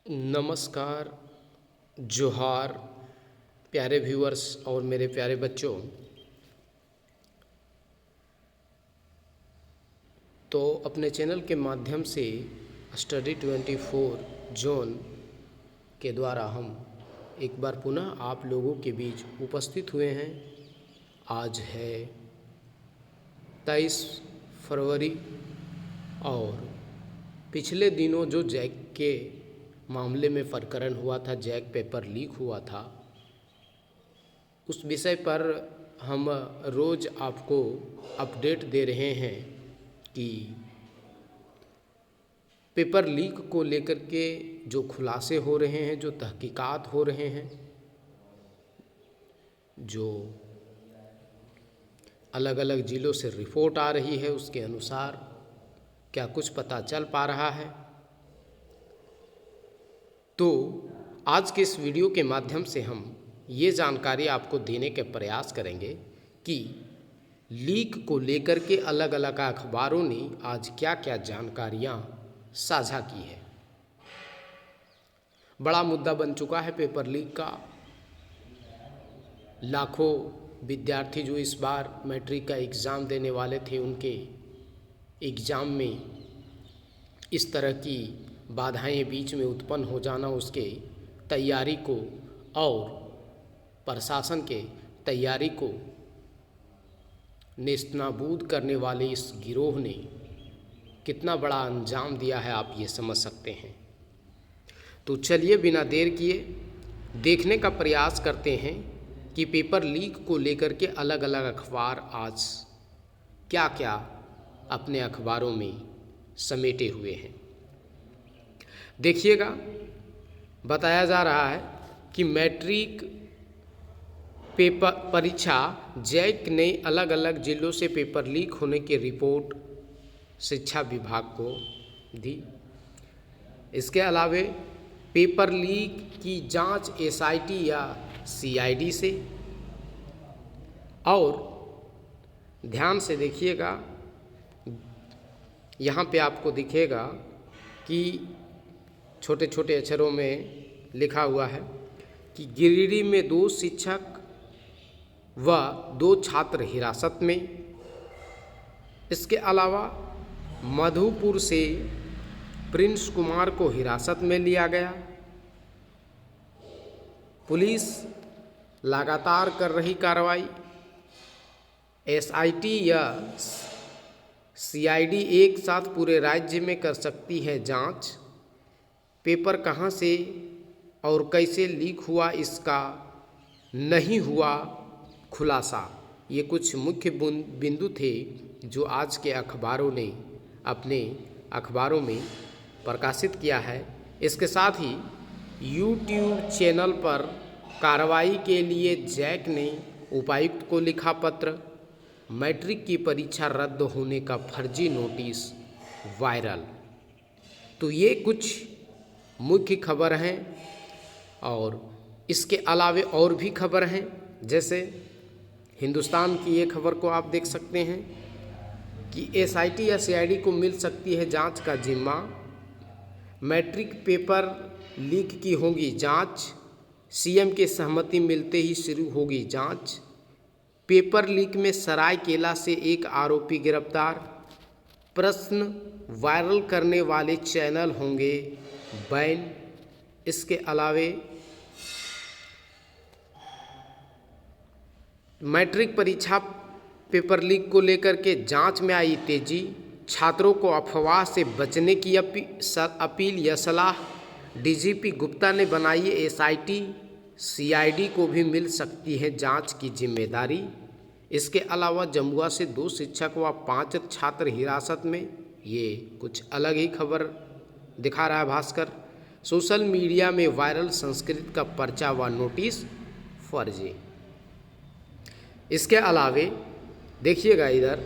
नमस्कार, जोहार, प्यारे व्यूअर्स और मेरे प्यारे बच्चों। तो अपने चैनल के माध्यम से स्टडी 24 जोन के द्वारा हम एक बार पुनः आप लोगों के बीच उपस्थित हुए हैं। आज है 23 फरवरी और पिछले दिनों जो जैक के मामले में प्रकरण हुआ था, जैक पेपर लीक हुआ था, उस विषय पर हम रोज़ आपको अपडेट दे रहे हैं कि पेपर लीक को लेकर के जो खुलासे हो रहे हैं, जो तहकीकात हो रहे हैं, जो अलग अलग ज़िलों से रिपोर्ट आ रही है, उसके अनुसार क्या कुछ पता चल पा रहा है। तो आज के इस वीडियो के माध्यम से हम ये जानकारी आपको देने के प्रयास करेंगे कि लीक को लेकर के अलग अलग अखबारों ने आज क्या क्या जानकारियाँ साझा की है। बड़ा मुद्दा बन चुका है पेपर लीक का। लाखों विद्यार्थी जो इस बार मैट्रिक का एग्ज़ाम देने वाले थे, उनके एग्ज़ाम में इस तरह की बाधाएं बीच में उत्पन्न हो जाना, उसके तैयारी को और प्रशासन के तैयारी को नेस्तनाबूद करने वाले इस गिरोह ने कितना बड़ा अंजाम दिया है, आप ये समझ सकते हैं। तो चलिए बिना देर किए देखने का प्रयास करते हैं कि पेपर लीक को लेकर के अलग अलग अखबार आज क्या क्या अपने अखबारों में समेटे हुए हैं। देखिएगा, बताया जा रहा है कि मैट्रिक पेपर परीक्षा जैक ने अलग अलग जिलों से पेपर लीक होने की रिपोर्ट शिक्षा विभाग को दी। इसके अलावे पेपर लीक की जांच एसआईटी या सीआईडी से, और ध्यान से देखिएगा, यहाँ पे आपको दिखेगा कि छोटे छोटे अक्षरों में लिखा हुआ है कि गिरिडीह में 2 शिक्षक व 2 छात्र हिरासत में। इसके अलावा मधुपुर से प्रिंस कुमार को हिरासत में लिया गया। पुलिस लगातार कर रही कार्रवाई। एसआईटी या सीआईडी एक साथ पूरे राज्य में कर सकती है जांच। पेपर कहां से और कैसे लीक हुआ, इसका नहीं हुआ खुलासा। ये कुछ मुख्य बिंदु थे जो आज के अखबारों ने अपने अखबारों में प्रकाशित किया है। इसके साथ ही यूट्यूब चैनल पर कार्रवाई के लिए जैक ने उपायुक्त को लिखा पत्र। मैट्रिक की परीक्षा रद्द होने का फर्जी नोटिस वायरल। तो ये कुछ मुख्य खबर हैं और इसके अलावे और भी खबर हैं। जैसे हिंदुस्तान की ये खबर को आप देख सकते हैं कि एसआईटी या सीआईडी को मिल सकती है जांच का जिम्मा। मैट्रिक पेपर लीक की होगी जांच, सीएम की सहमति मिलते ही शुरू होगी जांच। पेपर लीक में सरायकेला से एक आरोपी गिरफ्तार। प्रश्न वायरल करने वाले चैनल होंगे बैन। इसके अलावे मैट्रिक परीक्षा पेपर लीक को लेकर के जांच में आई तेजी। छात्रों को अफवाह से बचने की अपील या सलाह। डीजीपी गुप्ता ने बनाई एसआईटी, सीआईडी को भी मिल सकती है जांच की जिम्मेदारी। इसके अलावा जमुआ से 2 शिक्षक व 5 छात्र हिरासत में। ये कुछ अलग ही खबर दिखा रहा है भास्कर। सोशल मीडिया में वायरल संस्कृत का पर्चा व नोटिस फर्जी। इसके अलावे देखिएगा, इधर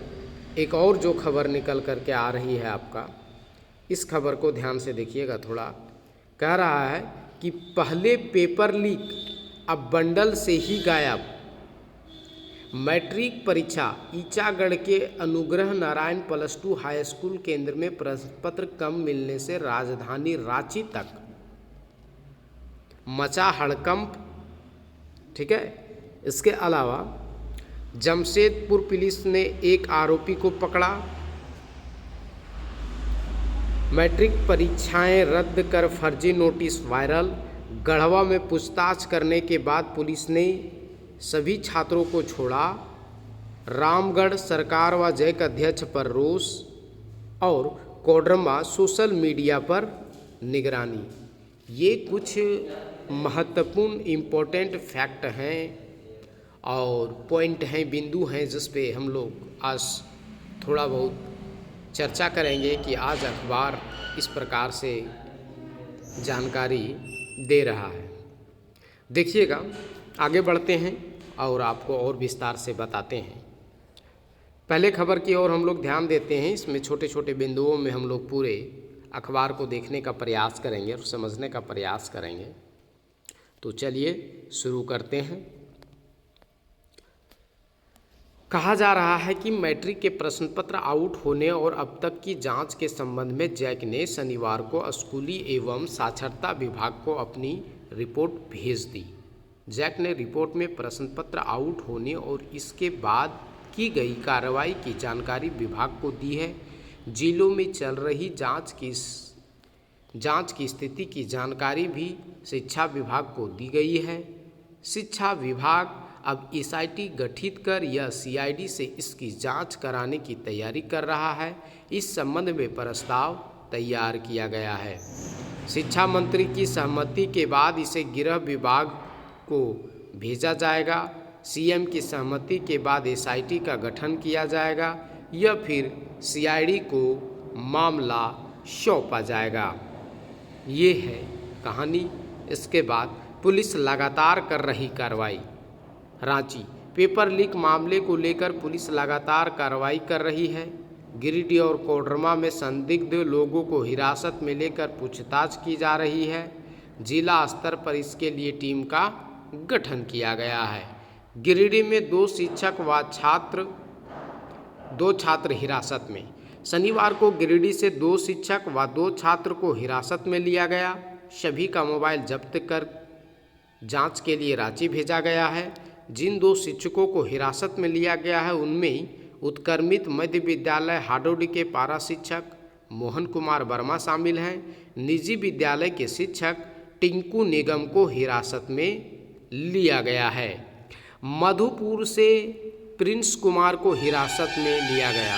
एक और जो खबर निकल करके आ रही है आपका, इस खबर को ध्यान से देखिएगा थोड़ा। कह रहा है कि पहले पेपर लीक अब बंडल से ही गायब। मैट्रिक परीक्षा ईचागढ़ के अनुग्रह नारायण +2 हाई स्कूल केंद्र में प्रश्न पत्र कम मिलने से राजधानी रांची तक मचा हड़कंप। ठीक है, इसके अलावा जमशेदपुर पुलिस ने एक आरोपी को पकड़ा। मैट्रिक परीक्षाएं रद्द कर फर्जी नोटिस वायरल। गढ़वा में पूछताछ करने के बाद पुलिस ने सभी छात्रों को छोड़ा। रामगढ़ सरकार व जैक अध्यक्ष पर रोष। और कोडरमा सोशल मीडिया पर निगरानी। ये कुछ महत्वपूर्ण इम्पोर्टेंट फैक्ट हैं और पॉइंट हैं, बिंदु हैं, जिस पे हम लोग आज थोड़ा बहुत चर्चा करेंगे कि आज अखबार इस प्रकार से जानकारी दे रहा है। देखिएगा, आगे बढ़ते हैं और आपको और विस्तार से बताते हैं। पहले खबर की ओर हम लोग ध्यान देते हैं। इसमें छोटे छोटे बिंदुओं में हम लोग पूरे अखबार को देखने का प्रयास करेंगे और समझने का प्रयास करेंगे। तो चलिए शुरू करते हैं। कहा जा रहा है कि मैट्रिक के प्रश्न पत्र आउट होने और अब तक की जांच के संबंध में जैक ने शनिवार को स्कूली एवं साक्षरता विभाग को अपनी रिपोर्ट भेज दी। जैक ने रिपोर्ट में प्रश्न पत्र आउट होने और इसके बाद की गई कार्रवाई की जानकारी विभाग को दी है। जिलों में चल रही जांच की स्थिति की जानकारी भी शिक्षा विभाग को दी गई है। शिक्षा विभाग अब एसआईटी गठित कर या सीआईडी से इसकी जांच कराने की तैयारी कर रहा है। इस संबंध में प्रस्ताव तैयार किया गया है। शिक्षा मंत्री की सहमति के बाद इसे गृह विभाग को भेजा जाएगा। सीएम की सहमति के बाद एसआईटी का गठन किया जाएगा या फिर सीआईडी को मामला सौंपा जाएगा। ये है कहानी। इसके बाद पुलिस लगातार कर रही कार्रवाई। रांची, पेपर लीक मामले को लेकर पुलिस लगातार कार्रवाई कर रही है। गिरिडीह और कोडरमा में संदिग्ध लोगों को हिरासत में लेकर पूछताछ की जा रही है। जिला स्तर पर इसके लिए टीम का गठन किया गया है। गिरिडीह में 2 शिक्षक व दो छात्र हिरासत में। शनिवार को गिरिडीह से 2 शिक्षक व 2 छात्र को हिरासत में लिया गया। सभी का मोबाइल जब्त कर जांच के लिए रांची भेजा गया है। जिन 2 शिक्षकों को हिरासत में लिया गया है उनमें उत्क्रमित मध्य विद्यालय हाडोडी के पारा शिक्षक मोहन कुमार वर्मा शामिल हैं। निजी विद्यालय के शिक्षक टिंकू निगम को हिरासत में लिया गया है। मधुपुर से प्रिंस कुमार को हिरासत में लिया गया।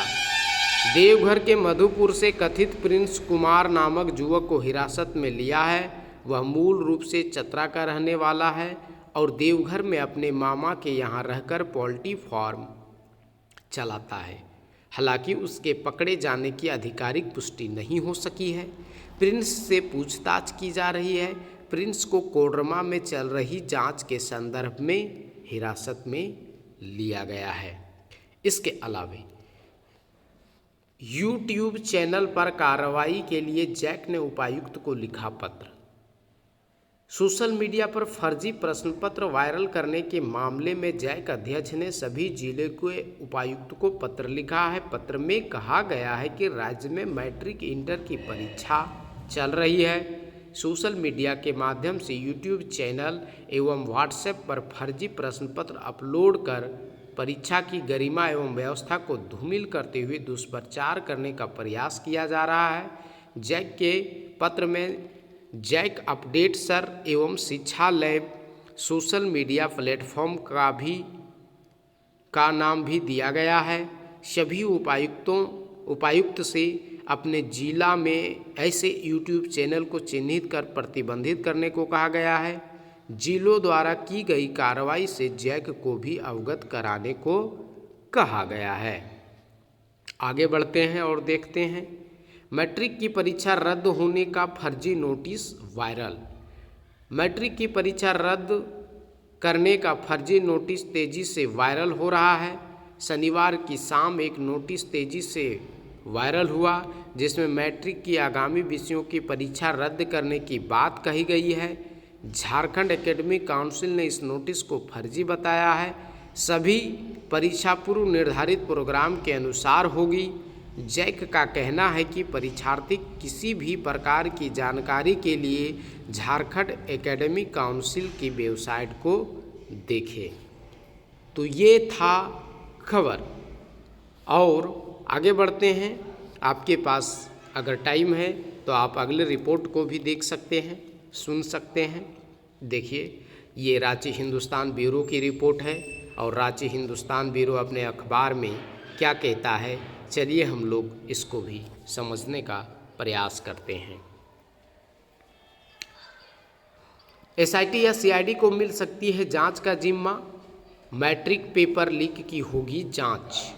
देवघर के मधुपुर से कथित प्रिंस कुमार नामक युवक को हिरासत में लिया है। वह मूल रूप से चतरा का रहने वाला है और देवघर में अपने मामा के यहाँ रहकर पोल्ट्री फार्म चलाता है। हालांकि उसके पकड़े जाने की आधिकारिक पुष्टि नहीं हो सकी है। प्रिंस से पूछताछ की जा रही है। प्रिंस को कोडरमा में चल रही जांच के संदर्भ में हिरासत में लिया गया है। इसके अलावा यूट्यूब चैनल पर कार्रवाई के लिए जैक ने उपायुक्त को लिखा पत्र। सोशल मीडिया पर फर्जी प्रश्न पत्र वायरल करने के मामले में जैक अध्यक्ष ने सभी जिले के उपायुक्त को पत्र लिखा है। पत्र में कहा गया है कि राज्य में मैट्रिक इंटर की परीक्षा चल रही है। सोशल मीडिया के माध्यम से यूट्यूब चैनल एवं व्हाट्सएप पर फर्जी प्रश्न पत्र अपलोड कर परीक्षा की गरिमा एवं व्यवस्था को धूमिल करते हुए दुष्प्रचार करने का प्रयास किया जा रहा है। जैक के पत्र में जैक अपडेट सर एवं शिक्षा लैब सोशल मीडिया प्लेटफॉर्म का नाम भी दिया गया है। सभी उपायुक्त से अपने जिला में ऐसे यूट्यूब चैनल को चिन्हित कर प्रतिबंधित करने को कहा गया है। जिलों द्वारा की गई कार्रवाई से जैक को भी अवगत कराने को कहा गया है। आगे बढ़ते हैं और देखते हैं। मैट्रिक की परीक्षा रद्द होने का फर्जी नोटिस वायरल। मैट्रिक की परीक्षा रद्द करने का फर्जी नोटिस तेजी से वायरल हो रहा है। शनिवार की शाम एक नोटिस तेजी से वायरल हुआ जिसमें मैट्रिक की आगामी विषयों की परीक्षा रद्द करने की बात कही गई है। झारखंड एकेडमिक काउंसिल ने इस नोटिस को फर्जी बताया है। सभी परीक्षा पूर्व निर्धारित प्रोग्राम के अनुसार होगी। जैक का कहना है कि परीक्षार्थी किसी भी प्रकार की जानकारी के लिए झारखंड एकेडमिक काउंसिल की वेबसाइट को देखें। तो ये था खबर। और आगे बढ़ते हैं। आपके पास अगर टाइम है तो आप अगले रिपोर्ट को भी देख सकते हैं, सुन सकते हैं। देखिए, ये रांची हिंदुस्तान ब्यूरो की रिपोर्ट है और रांची हिंदुस्तान ब्यूरो अपने अखबार में क्या कहता है, चलिए हम लोग इसको भी समझने का प्रयास करते हैं। एसआईटी या सीआईडी को मिल सकती है जांच का जिम्मा, मैट्रिक पेपर लीक की होगी जांच।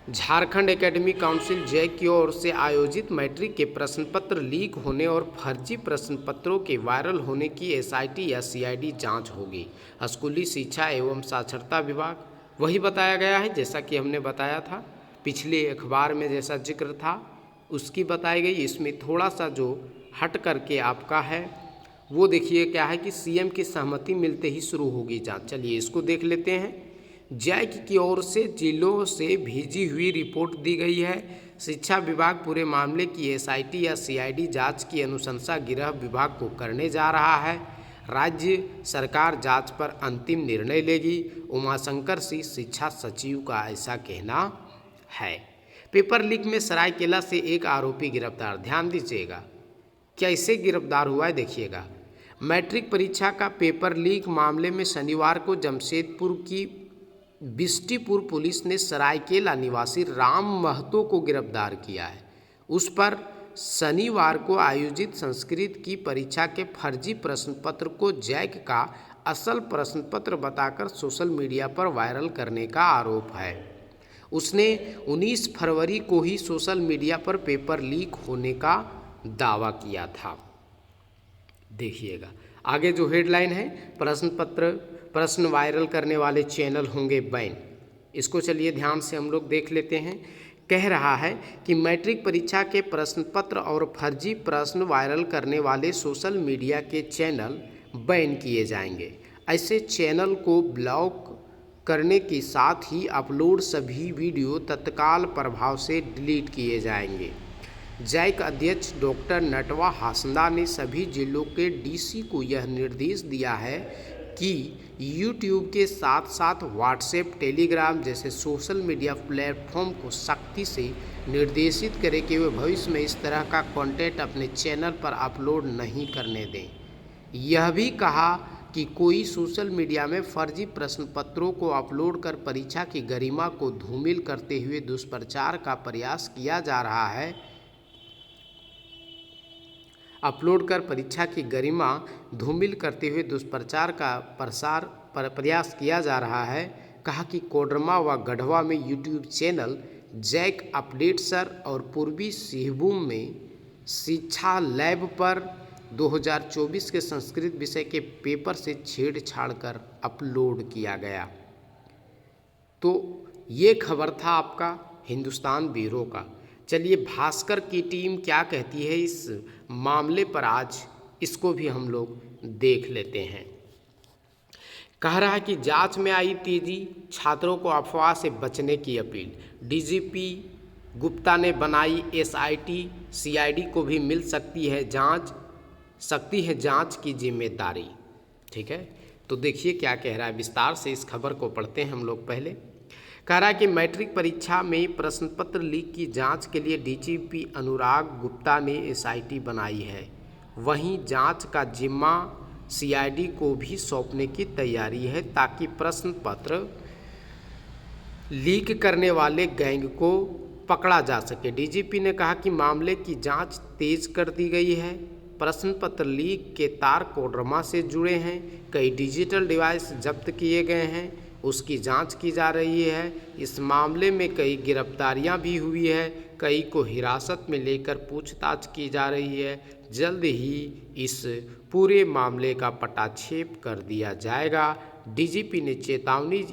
झारखंड एकेडमिक काउंसिल जैक की ओर से आयोजित मैट्रिक के प्रश्न पत्र लीक होने और फर्जी प्रश्न पत्रों के वायरल होने की एसआईटी या सीआईडी जांच होगी। स्कूली शिक्षा एवं साक्षरता विभाग, वही बताया गया है जैसा कि हमने बताया था पिछले अखबार में, जैसा जिक्र था उसकी बताई गई। इसमें थोड़ा सा जो हट करके आपका है वो देखिए क्या है कि सीएम की सहमति मिलते ही शुरू होगी जांच। चलिए इसको देख लेते हैं। जैक की ओर से जिलों से भेजी हुई रिपोर्ट दी गई है। शिक्षा विभाग पूरे मामले की एसआईटी या सीआईडी जांच की अनुशंसा गृह विभाग को करने जा रहा है। राज्य सरकार जांच पर अंतिम निर्णय लेगी। उमाशंकर सिंह शिक्षा सचिव का ऐसा कहना है। पेपर लीक में सरायकेला से एक आरोपी गिरफ्तार। ध्यान दीजिएगा कैसे गिरफ्तार हुआ है, देखिएगा। मैट्रिक परीक्षा का पेपर लीक मामले में शनिवार को जमशेदपुर की बिष्टीपुर पुलिस ने सरायकेला निवासी राम महतो को गिरफ्तार किया है। उस पर शनिवार को आयोजित संस्कृत की परीक्षा के फर्जी प्रश्न पत्र को जैक का असल प्रश्न पत्र बताकर सोशल मीडिया पर वायरल करने का आरोप है। उसने 19 फरवरी को ही सोशल मीडिया पर पेपर लीक होने का दावा किया था। देखिएगा आगे जो हेडलाइन है, प्रश्न वायरल करने वाले चैनल होंगे बैन। इसको चलिए ध्यान से हम लोग देख लेते हैं। कह रहा है कि मैट्रिक परीक्षा के प्रश्न पत्र और फर्जी प्रश्न वायरल करने वाले सोशल मीडिया के चैनल बैन किए जाएंगे। ऐसे चैनल को ब्लॉक करने के साथ ही अपलोड सभी वीडियो तत्काल प्रभाव से डिलीट किए जाएंगे। जैक अध्यक्ष डॉक्टर नटवा हासदा ने सभी जिलों के डीसी को यह निर्देश दिया है कि यूट्यूब के साथ साथ व्हाट्सएप, टेलीग्राम जैसे सोशल मीडिया प्लेटफॉर्म को सख्ती से निर्देशित करें कि वे भविष्य में इस तरह का कंटेंट अपने चैनल पर अपलोड नहीं करने दें। यह भी कहा कि कोई सोशल मीडिया में फर्जी प्रश्न पत्रों को अपलोड कर परीक्षा की गरिमा को धूमिल करते हुए दुष्प्रचार का प्रयास किया जा रहा है। अपलोड कर परीक्षा की गरिमा धूमिल करते हुए दुष्प्रचार का प्रयास किया जा रहा है। कहा कि कोडरमा व गढ़वा में YouTube channel JAC update sir और पूर्वी सिंहभूम में शिक्षा लैब पर 2024 के संस्कृत विषय के पेपर से छेड़छाड़ कर अपलोड किया गया। तो ये खबर था आपका हिंदुस्तान ब्यूरो का। चलिए भास्कर की टीम क्या कहती है इस मामले पर, आज इसको भी हम लोग देख लेते हैं। कह रहा है कि जांच में आई तेजी, छात्रों को अफवाह से बचने की अपील। डीजीपी गुप्ता ने बनाई एसआईटी, सीआईडी को भी मिल सकती है जांच की जिम्मेदारी। ठीक है, तो देखिए क्या कह रहा है, विस्तार से इस खबर को पढ़ते हैं हम लोग। पहले कह रहा है कि मैट्रिक परीक्षा में प्रश्न पत्र लीक की जांच के लिए डीजीपी अनुराग गुप्ता ने एसआईटी बनाई है। वहीं जांच का जिम्मा सीआईडी को भी सौंपने की तैयारी है ताकि प्रश्न पत्र लीक करने वाले गैंग को पकड़ा जा सके। डीजीपी ने कहा कि मामले की जांच तेज कर दी गई है। प्रश्न पत्र लीक के तार कोडरमा से जुड़े हैं। कई डिजिटल डिवाइस जब्त किए गए हैं, उसकी जांच की जा रही है। इस मामले में कई गिरफ्तारियां भी हुई है, कई को हिरासत में लेकर पूछताछ की जा रही है। जल्द ही इस पूरे मामले का पटाक्षेप कर दिया जाएगा। डीजीपी ने चेतावनी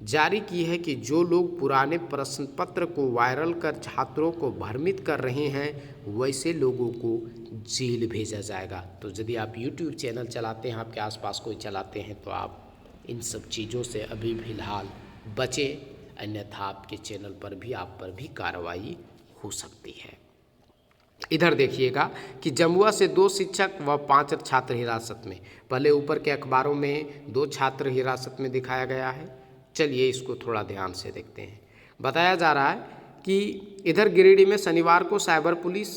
जारी की है कि जो लोग पुराने प्रश्न पत्र को वायरल कर छात्रों को भ्रमित कर रहे हैं वैसे लोगों को जेल भेजा जाएगा। तो यदि आप यूट्यूब चैनल चलाते हैं, आपके आसपास कोई चलाते हैं, तो आप इन सब चीज़ों से अभी फ़िलहाल बचें। अन्यथा आपके चैनल पर भी आप पर भी कार्रवाई हो सकती है। इधर देखिएगा कि जमुआ से 2 शिक्षक व 5 छात्र हिरासत में। पहले ऊपर के अखबारों में 2 छात्र हिरासत में दिखाया गया है। चलिए इसको थोड़ा ध्यान से देखते हैं। बताया जा रहा है कि इधर गिरिडीह में शनिवार को साइबर पुलिस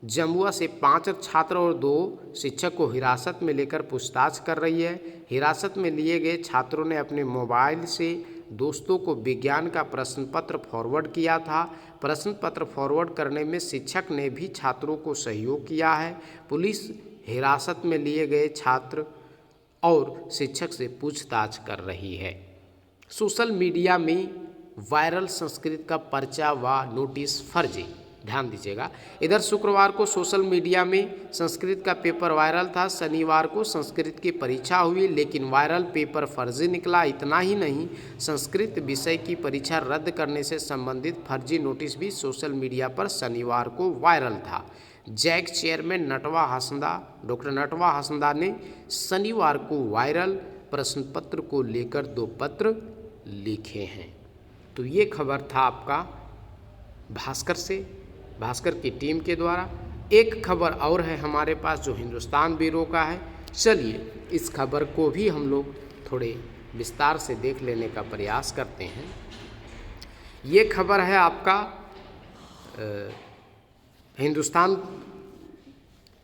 जमुआ से 5 छात्र और 2 शिक्षक को हिरासत में लेकर पूछताछ कर रही है। हिरासत में लिए गए छात्रों ने अपने मोबाइल से दोस्तों को विज्ञान का प्रश्न पत्र फॉरवर्ड किया था। प्रश्न पत्र फॉरवर्ड करने में शिक्षक ने भी छात्रों को सहयोग किया है। पुलिस हिरासत में लिए गए छात्र और शिक्षक से पूछताछ कर रही है। सोशल मीडिया में वायरल संस्कृत का पर्चा व नोटिस फर्जी। ध्यान दीजिएगा, इधर शुक्रवार को सोशल मीडिया में संस्कृत का पेपर वायरल था। शनिवार को संस्कृत की परीक्षा हुई, लेकिन वायरल पेपर फर्जी निकला। इतना ही नहीं, संस्कृत विषय की परीक्षा रद्द करने से संबंधित फर्जी नोटिस भी सोशल मीडिया पर शनिवार को वायरल था। Jack chairman doctor Natwa Hasda ने शनिवार को वायरल प्रश्न पत्र को लेकर 2 पत्र लिखे हैं। तो ये खबर था आपका भास्कर की टीम के द्वारा। एक खबर और है हमारे पास जो हिंदुस्तान ब्यूरो का है। चलिए इस खबर को भी हम लोग थोड़े विस्तार से देख लेने का प्रयास करते हैं। ये खबर है आपका हिंदुस्तान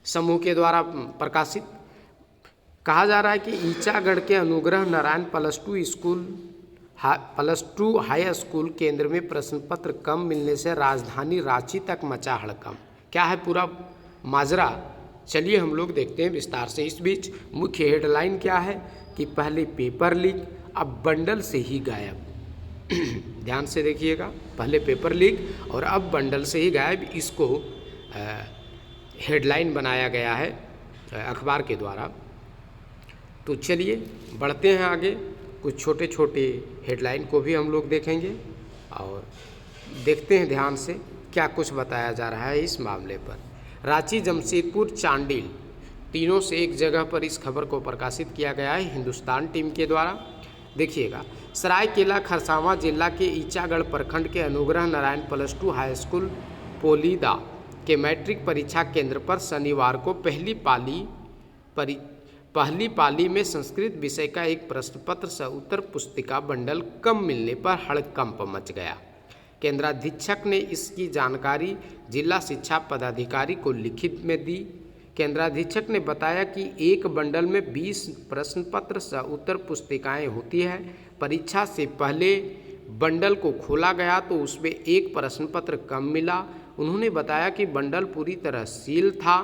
समूह के द्वारा प्रकाशित। कहा जा रहा है कि ईचागढ़ के Anugrah Narayan plus two high school केंद्र में प्रश्न पत्र कम मिलने से राजधानी रांची तक मचा हड़कंप। क्या है पूरा माजरा, चलिए हम लोग देखते हैं विस्तार से। इस बीच मुख्य हेडलाइन क्या है कि पहले पेपर लीक अब बंडल से ही गायब। ध्यान से देखिएगा, पहले पेपर लीक और अब बंडल से ही गायब, इसको हेडलाइन बनाया गया है अखबार के द्वारा। तो चलिए बढ़ते हैं आगे, कुछ छोटे छोटे हेडलाइन को भी हम लोग देखेंगे और देखते हैं ध्यान से क्या कुछ बताया जा रहा है इस मामले पर। रांची, जमशेदपुर, चांडिल तीनों से एक जगह पर इस खबर को प्रकाशित किया गया है हिंदुस्तान टीम के द्वारा। देखिएगा, सरायकेला खरसावां जिला के ईचागढ़ प्रखंड के Anugrah Narayan plus two high school Polida के मैट्रिक परीक्षा केंद्र पर शनिवार को पहली पाली में संस्कृत विषय का एक प्रश्न पत्र सह उत्तर पुस्तिका बंडल कम मिलने पर हड़कंप मच गया। केंद्राधीक्षक ने इसकी जानकारी जिला शिक्षा पदाधिकारी को लिखित में दी। केंद्राधीक्षक ने बताया कि एक बंडल में 20 प्रश्न पत्र सह उत्तर पुस्तिकाएं होती है। परीक्षा से पहले बंडल को खोला गया तो उसमें एक प्रश्न पत्र कम मिला। उन्होंने बताया कि बंडल पूरी तरह सील था।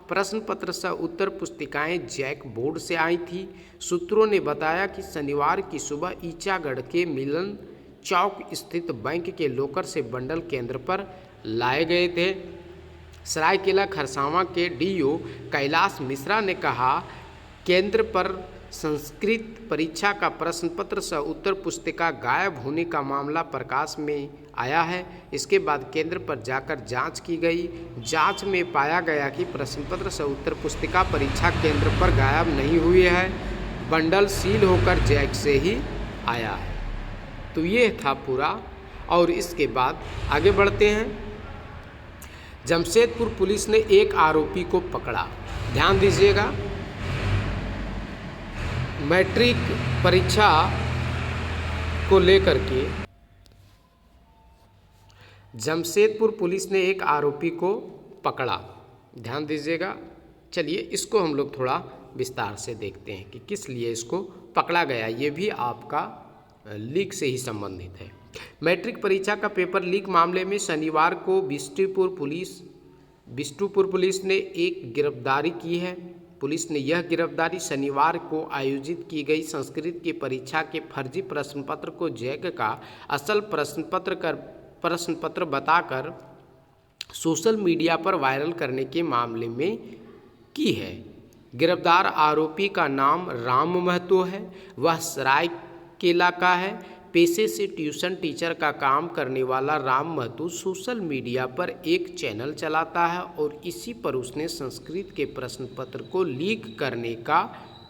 प्रश्न पत्र सह उत्तर पुस्तिकाएं जैक बोर्ड से आई थी। सूत्रों ने बताया कि शनिवार की सुबह ईचागढ़ के मिलन चौक स्थित बैंक के लॉकर से बंडल केंद्र पर लाए गए थे। सरायकेला खरसावां के डीओ कैलाश मिश्रा ने कहा, केंद्र पर संस्कृत परीक्षा का प्रश्न पत्र सह उत्तर पुस्तिका गायब होने का मामला प्रकाश में आया है। इसके बाद केंद्र पर जाकर जांच की गई। जांच में पाया गया कि प्रश्न पत्र सह उत्तर पुस्तिका परीक्षा केंद्र पर गायब नहीं हुई है, बंडल सील होकर जैक से ही आया है। तो ये था पूरा, और इसके बाद आगे बढ़ते हैं। जमशेदपुर पुलिस ने एक आरोपी को पकड़ा। ध्यान दीजिएगा, मैट्रिक परीक्षा को लेकर के जमशेदपुर पुलिस ने एक आरोपी को पकड़ा। ध्यान दीजिएगा, चलिए इसको हम लोग थोड़ा विस्तार से देखते हैं कि किस लिए इसको पकड़ा गया। ये भी आपका लीक से ही संबंधित है। मैट्रिक परीक्षा का पेपर लीक मामले में शनिवार को बिष्टुपुर पुलिस ने एक गिरफ्तारी की है। पुलिस ने यह गिरफ्तारी शनिवार को आयोजित की गई संस्कृत की परीक्षा के फर्जी प्रश्न पत्र को जैक का असल प्रश्न पत्र बताकर सोशल मीडिया पर वायरल करने के मामले में की है। गिरफ्तार आरोपी का नाम राम महतो है। वह सरायकेला का है। पेशे से ट्यूशन टीचर का काम करने वाला राम महतो सोशल मीडिया पर एक चैनल चलाता है और इसी पर उसने संस्कृत के प्रश्न पत्र को लीक करने का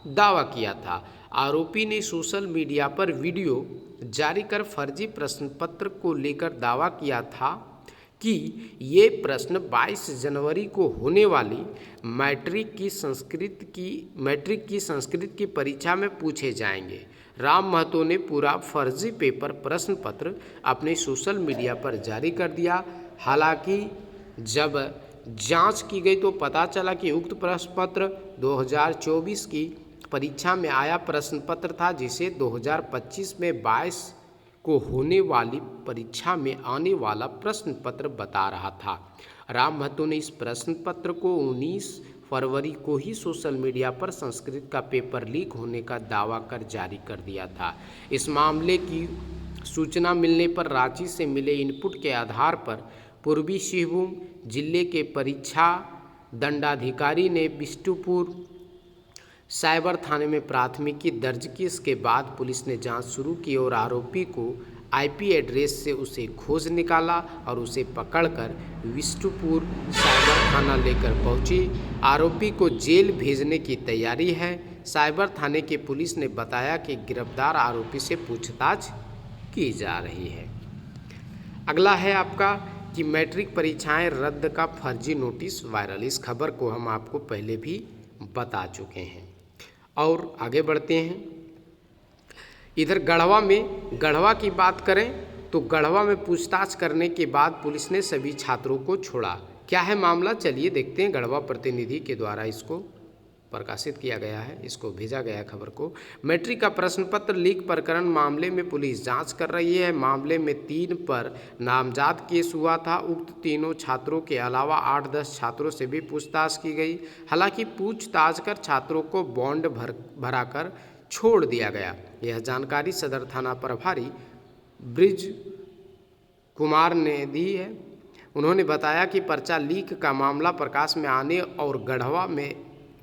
दावा किया था। आरोपी ने सोशल मीडिया पर वीडियो जारी कर फर्जी प्रश्न पत्र को लेकर दावा किया था कि ये प्रश्न 22 जनवरी को होने वाली मैट्रिक की संस्कृत की परीक्षा में पूछे जाएंगे। राम महतो ने पूरा फर्जी पेपर प्रश्न पत्र अपने सोशल मीडिया पर जारी कर दिया। हालांकि जब जांच की गई तो पता चला कि उक्त प्रश्न पत्र 2024 की परीक्षा में आया प्रश्न पत्र था, जिसे 2025 में 22 को होने वाली परीक्षा में आने वाला प्रश्न पत्र बता रहा था। राम महतो ने इस प्रश्न पत्र को 19 फरवरी को ही सोशल मीडिया पर संस्कृत का पेपर लीक होने का दावा कर जारी कर दिया था। इस मामले की सूचना मिलने पर रांची से मिले इनपुट के आधार पर पूर्वी सिंहभूम जिले के परीक्षा दंडाधिकारी ने बिष्टुपुर साइबर थाने में प्राथमिकी दर्ज की। इसके बाद पुलिस ने जांच शुरू की और आरोपी को आईपी एड्रेस से उसे खोज निकाला और उसे पकड़कर बिष्टुपुर साइबर थाना लेकर पहुंची। आरोपी को जेल भेजने की तैयारी है। साइबर थाने की पुलिस ने बताया कि गिरफ्तार आरोपी से पूछताछ की जा रही है। अगला है आपका कि मैट्रिक परीक्षाएं रद्द का फर्जी नोटिस वायरल। इस खबर को हम आपको पहले भी बता चुके हैं और आगे बढ़ते हैं। इधर गढ़वा की बात करें तो गढ़वा में पूछताछ करने के बाद पुलिस ने सभी छात्रों को छोड़ा। क्या है मामला, चलिए देखते हैं। गढ़वा प्रतिनिधि के द्वारा इसको प्रकाशित किया गया है, इसको भेजा गया खबर को। मैट्रिक का प्रश्न पत्र लीक प्रकरण मामले में पुलिस जांच कर रही है। मामले में 3 पर नामजद केस हुआ था। उक्त तीनों छात्रों के अलावा 8-10 छात्रों से भी पूछताछ की गई। हालांकि पूछताछ कर छात्रों को बॉन्ड भराकर छोड़ दिया गया। यह जानकारी सदर थाना प्रभारी ब्रिज कुमार ने दी है। उन्होंने बताया कि पर्चा लीक का मामला प्रकाश में आने और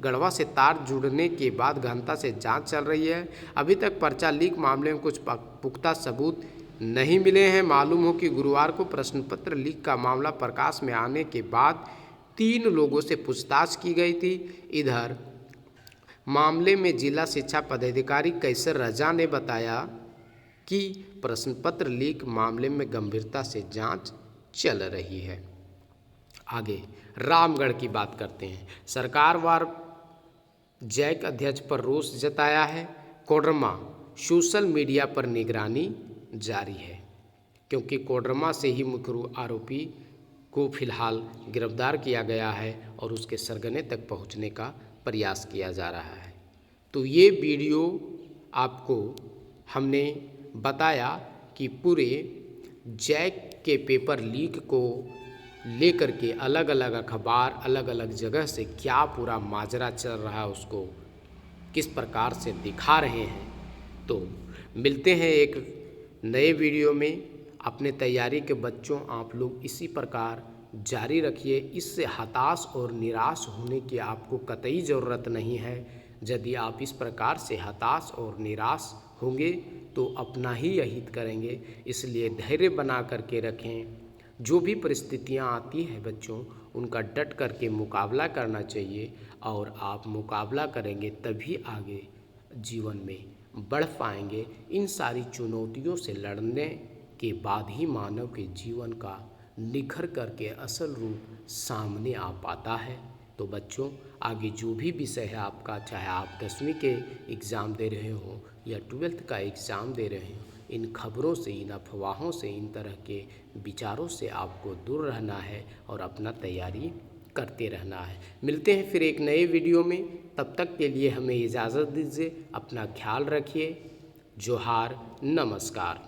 गढ़वा से तार जुड़ने के बाद गहनता से जांच चल रही है। अभी तक पर्चा लीक मामले में कुछ पुख्ता सबूत नहीं मिले हैं। मालूम हो कि गुरुवार को प्रश्न पत्र लीक का मामला प्रकाश में आने के बाद 3 लोगों से पूछताछ की गई थी। इधर मामले में जिला शिक्षा पदाधिकारी कैसर रजा ने बताया कि प्रश्न पत्र लीक मामले में गंभीरता से जांच चल रही है। आगे रामगढ़ की बात करते हैं। सरकारवार जैक अध्यक्ष पर रोष जताया है। कोडरमा सोशल मीडिया पर निगरानी जारी है, क्योंकि कोडरमा से ही मुख्य आरोपी को फिलहाल गिरफ्तार किया गया है और उसके सरगने तक पहुंचने का प्रयास किया जा रहा है। तो ये वीडियो आपको हमने बताया कि पूरे जैक के पेपर लीक को लेकर के अलग अलग अखबार अलग अलग जगह से क्या पूरा माजरा चल रहा है उसको किस प्रकार से दिखा रहे हैं। तो मिलते हैं एक नए वीडियो में। अपने तैयारी के बच्चों, आप लोग इसी प्रकार जारी रखिए। इससे हताश और निराश होने की आपको कतई ज़रूरत नहीं है। यदि आप इस प्रकार से हताश और निराश होंगे तो अपना ही अहित करेंगे। इसलिए धैर्य बना करके रखें। जो भी परिस्थितियां आती हैं बच्चों, उनका डट करके मुकाबला करना चाहिए और आप मुकाबला करेंगे तभी आगे जीवन में बढ़ पाएंगे। इन सारी चुनौतियों से लड़ने के बाद ही मानव के जीवन का निखर करके असल रूप सामने आ पाता है। तो बच्चों, आगे जो भी विषय है आपका, चाहे आप 10वीं के एग्ज़ाम दे रहे हो या 12th का एग्ज़ाम दे रहे हो, इन खबरों से, इन अफवाहों से, इन तरह के विचारों से आपको दूर रहना है और अपना तैयारी करते रहना है। मिलते हैं फिर एक नए वीडियो में। तब तक के लिए हमें इजाज़त दीजिए। अपना ख्याल रखिए। जोहार, नमस्कार।